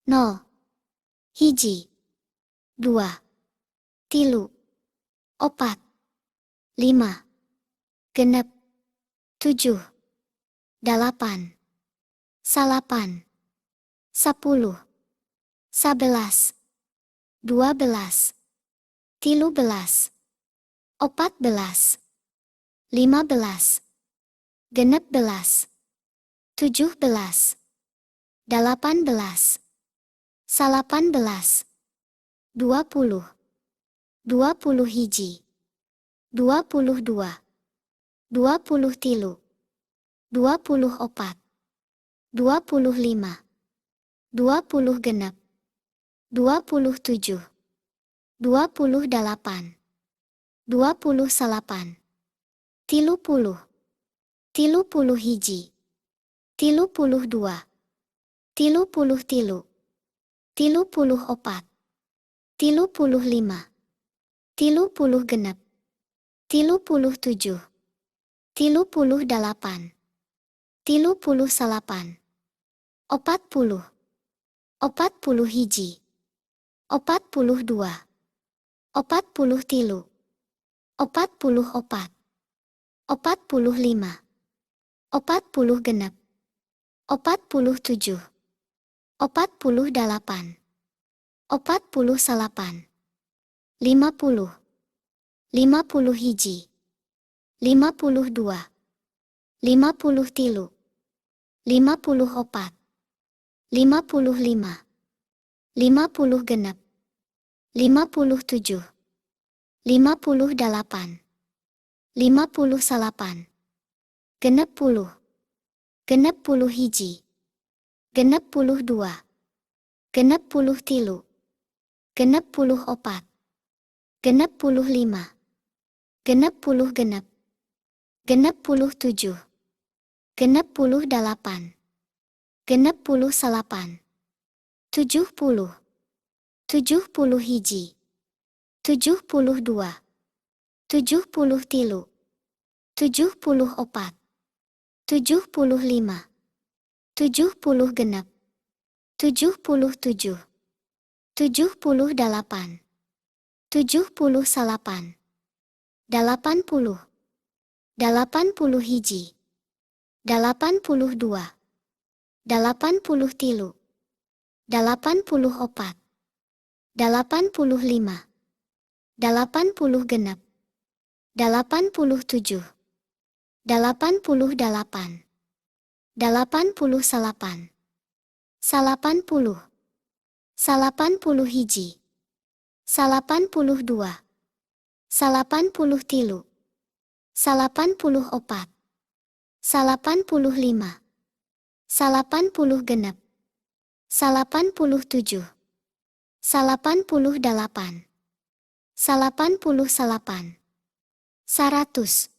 nol, hiji, dua, tilu, opat, lima, genep, tujuh, dalapan, salapan, sapuluh, sabelas, dua belas, tilu belas, opat belas, lima belas, genep belas, tujuh belas, dalapan belas, salapan belas, 20, 20 hiji, 22, 20 tilu, 24, 25, 20 genep, 27, 28, 28, tilu puluh hiji, tilu puluh dua, tilu puluh tilu, tilu puluh opat, tilu puluh lima, tilu puluh genep, tilu puluh tujuh, tilu puluh dalapan, tilu puluh salapan, opat puluh hiji, opat puluh dua, opat puluh tilu, opat puluh opat, opat puluh lima, opat puluh genep, opat puluh tujuh, opat puluh dalapan, opat puluh salapan, 50, 50 hiji, 52, 50 tilu, 50 opat, 55, 50 genep, 57, 50 dalapan, 50 salapan, genep puluh hiji, genep puluh dua, genep puluh tilu, genep puluh opat, genep puluh lima, genep puluh genep, genep puluh tujuh, genep puluh dalapan, genep puluh salapan, 70, 70 hiji, 72, 70 tilu, 70 opat, 75, 70 genep, 77, 70 dalapan, 70 salapan, 80, 80 hiji, 82, 80 tilu, 80 opat, 85, 80 genep, 87, 88, 80 salapan, 80, 80 hiji, 82, 80 tilu, 80 opat, 85, 80 genep, 87, 88, 80 salapan, 100.